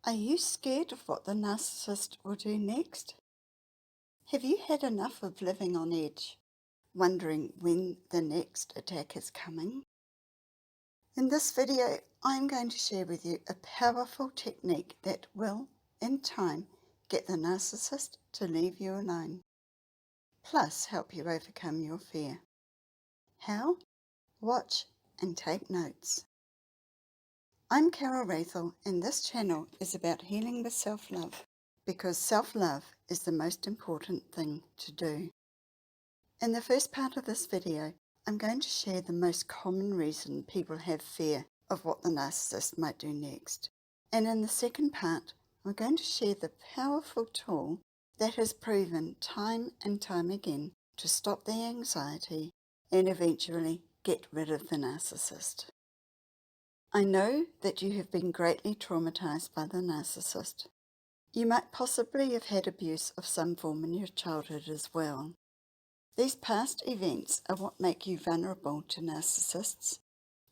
Are you scared of what the narcissist will do next? Have you had enough of living on edge, wondering when the next attack is coming? In this video, I'm going to share with you a powerful technique that will, in time, get the narcissist to leave you alone, plus help you overcome your fear. How? Watch and take notes. I'm Carol Rathel, and this channel is about healing with self-love, because self-love is the most important thing to do. In the first part of this video, I'm going to share the most common reason people have fear of what the narcissist might do next. And in the second part, I'm going to share the powerful tool that has proven time and time again to stop the anxiety and eventually get rid of the narcissist. I know that you have been greatly traumatized by the narcissist. You might possibly have had abuse of some form in your childhood as well. These past events are what make you vulnerable to narcissists,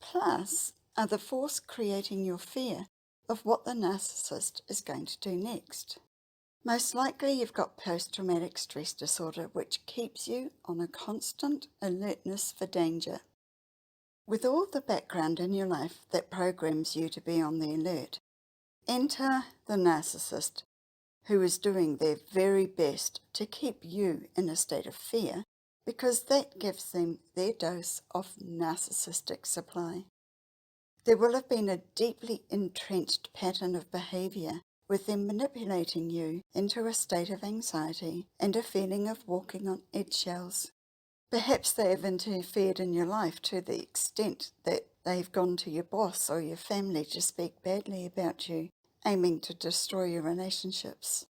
plus are the force creating your fear of what the narcissist is going to do next. Most likely you've got post-traumatic stress disorder, which keeps you on a constant alertness for danger. With all the background in your life that programs you to be on the alert, enter the narcissist, who is doing their very best to keep you in a state of fear, because that gives them their dose of narcissistic supply. There will have been a deeply entrenched pattern of behaviour with them manipulating you into a state of anxiety and a feeling of walking on eggshells. Perhaps they have interfered in your life to the extent that they've gone to your boss or your family to speak badly about you, aiming to destroy your relationships.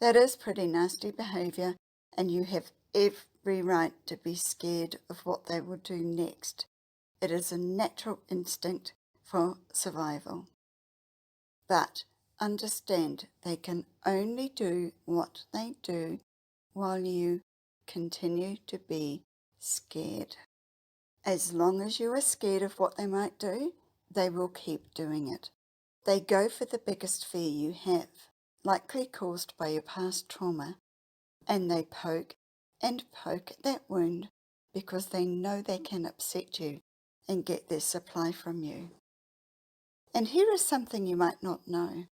That is pretty nasty behaviour, and you have every right to be scared of what they will do next. It is a natural instinct for survival. But understand they can only do what they do while you continue to be scared. As long as you are scared of what they might do, they will keep doing it. They go for the biggest fear you have, likely caused by your past trauma, and they poke and poke at that wound because they know they can upset you and get their supply from you. And here is something you might not know.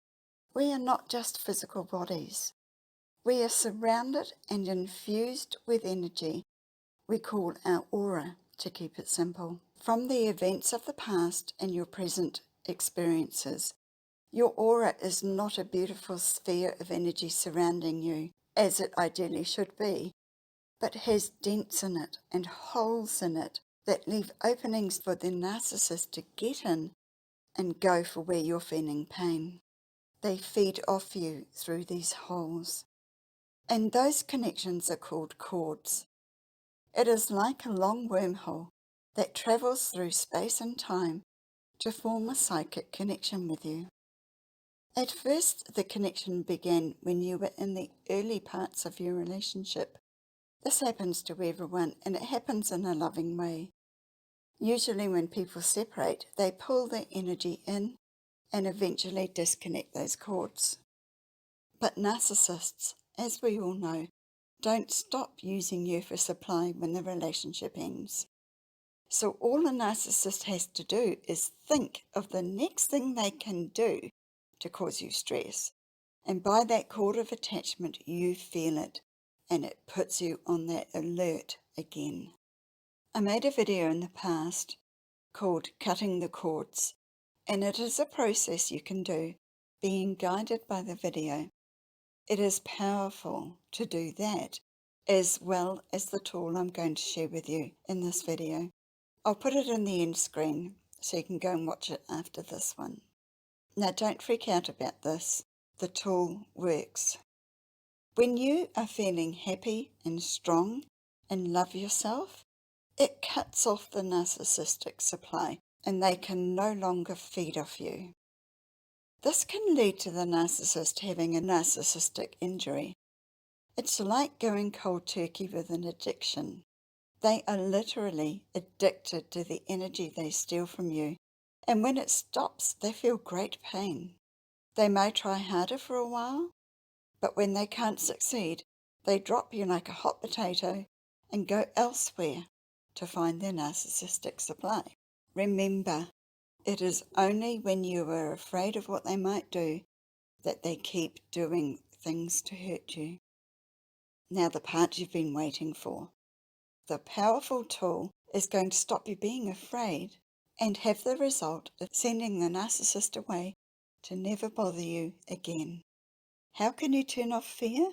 We are not just physical bodies. We are surrounded and infused with energy we call our aura, to keep it simple. From the events of the past and your present experiences, your aura is not a beautiful sphere of energy surrounding you, as it ideally should be, but has dents in it and holes in it that leave openings for the narcissist to get in and go for where you're feeling pain. They feed off you through these holes. And those connections are called cords. It is like a long wormhole that travels through space and time to form a psychic connection with you. At first, the connection began when you were in the early parts of your relationship. This happens to everyone, and it happens in a loving way. Usually when people separate, they pull their energy in and eventually disconnect those cords. But narcissists, as we all know, don't stop using you for supply when the relationship ends. So all a narcissist has to do is think of the next thing they can do to cause you stress. And by that cord of attachment, you feel it, and it puts you on that alert again. I made a video in the past called Cutting the Cords, and it is a process you can do, being guided by the video. It is powerful to do that, as well as the tool I'm going to share with you in this video. I'll put it in the end screen so you can go and watch it after this one. Now don't freak out about this. The tool works. When you are feeling happy and strong and love yourself, it cuts off the narcissistic supply and they can no longer feed off you. This can lead to the narcissist having a narcissistic injury. It's like going cold turkey with an addiction. They are literally addicted to the energy they steal from you, and when it stops, they feel great pain. They may try harder for a while, but when they can't succeed, they drop you like a hot potato and go elsewhere to find their narcissistic supply. Remember, it is only when you are afraid of what they might do that they keep doing things to hurt you. Now the part you've been waiting for. The powerful tool is going to stop you being afraid and have the result of sending the narcissist away to never bother you again. How can you turn off fear?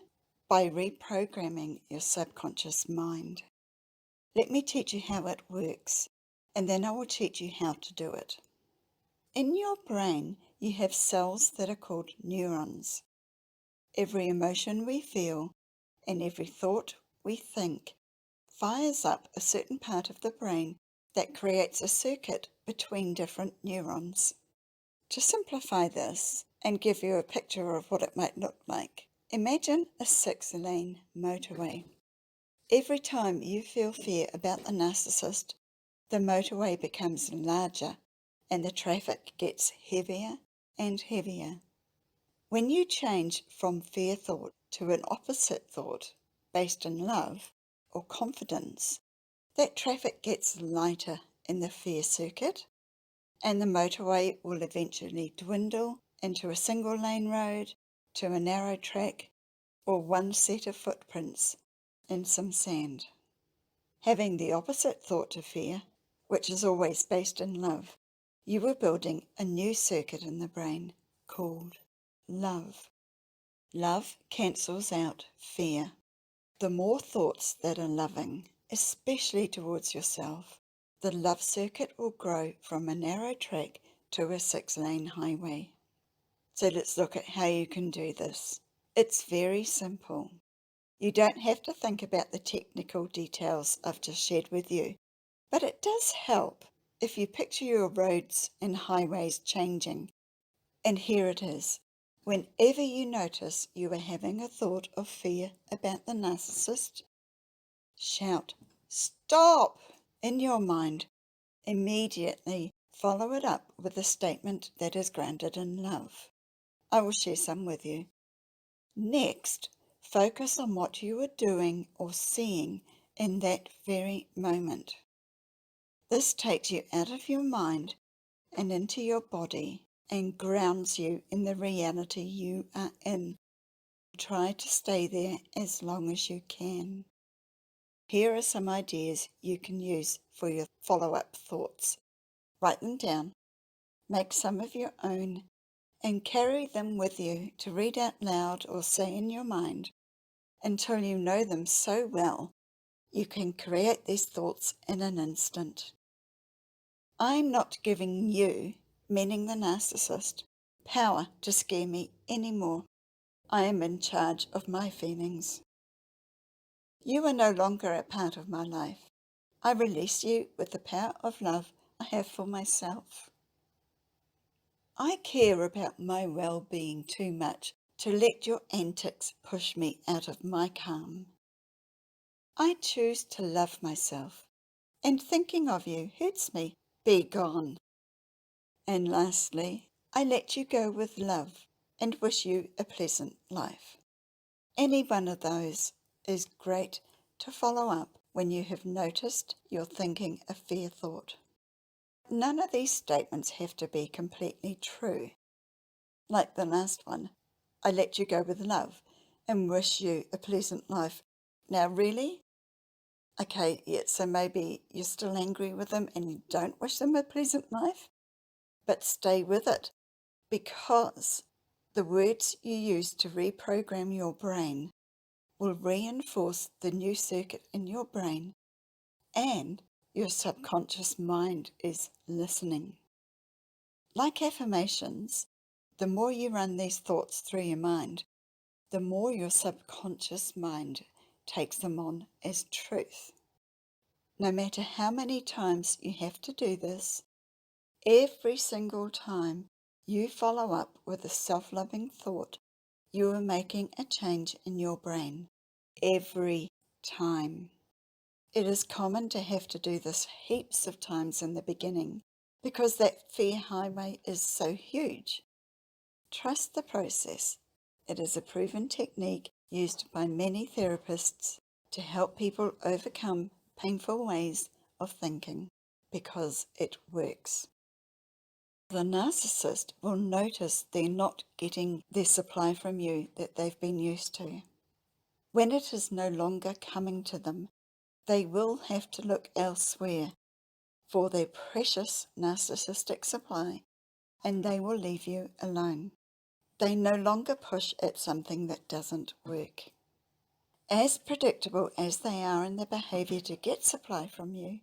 By reprogramming your subconscious mind. Let me teach you how it works, and then I will teach you how to do it. In your brain, you have cells that are called neurons. Every emotion we feel and every thought we think fires up a certain part of the brain that creates a circuit between different neurons. To simplify this and give you a picture of what it might look like, imagine a 6-lane motorway. Every time you feel fear about the narcissist, the motorway becomes larger and the traffic gets heavier and heavier. When you change from fear thought to an opposite thought based in love or confidence, that traffic gets lighter in the fear circuit and the motorway will eventually dwindle into a single-lane road, to a narrow track, or one set of footprints in some sand. Having the opposite thought to fear, which is always based in love, you are building a new circuit in the brain called love. Love cancels out fear. The more thoughts that are loving, especially towards yourself, the love circuit will grow from a narrow track to a 6-lane highway. So let's look at how you can do this. It's very simple. You don't have to think about the technical details I've just shared with you, but it does help if you picture your roads and highways changing. And here it is. Whenever you notice you are having a thought of fear about the narcissist, shout, "Stop!" in your mind. Immediately follow it up with a statement that is grounded in love. I will share some with you. Next, focus on what you are doing or seeing in that very moment. This takes you out of your mind and into your body and grounds you in the reality you are in. Try to stay there as long as you can. Here are some ideas you can use for your follow-up thoughts. Write them down, make some of your own, and carry them with you to read out loud or say in your mind until you know them so well you can create these thoughts in an instant. I'm not giving you, meaning the narcissist, power to scare me anymore. I am in charge of my feelings. You are no longer a part of my life. I release you with the power of love I have for myself. I care about my well-being too much to let your antics push me out of my calm. I choose to love myself, and thinking of you hurts me. Be gone. And lastly, I let you go with love and wish you a pleasant life. Any one of those is great to follow up when you have noticed you're thinking a fear thought. None of these statements have to be completely true. Like the last one, I let you go with love and wish you a pleasant life. Now really? Okay, yeah, so maybe you're still angry with them and you don't wish them a pleasant life, but stay with it because the words you use to reprogram your brain will reinforce the new circuit in your brain, and your subconscious mind is listening. Like affirmations, the more you run these thoughts through your mind, the more your subconscious mind takes them on as truth. No matter how many times you have to do this, every single time you follow up with a self-loving thought, you are making a change in your brain. Every time. It is common to have to do this heaps of times in the beginning because that fear highway is so huge. Trust the process. It is a proven technique used by many therapists to help people overcome painful ways of thinking because it works. The narcissist will notice they're not getting their supply from you that they've been used to. When it is no longer coming to them, they will have to look elsewhere for their precious narcissistic supply, and they will leave you alone. They no longer push at something that doesn't work. As predictable as they are in their behaviour to get supply from you,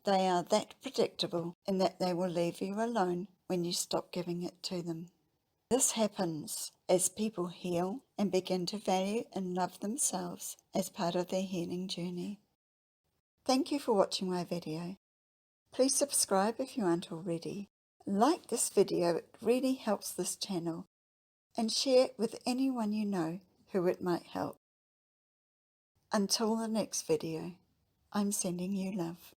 they are that predictable in that they will leave you alone when you stop giving it to them. This happens as people heal and begin to value and love themselves as part of their healing journey. Thank you for watching my video. Please subscribe if you aren't already. Like this video, it really helps this channel, and share it with anyone you know who it might help. Until the next video, I'm sending you love.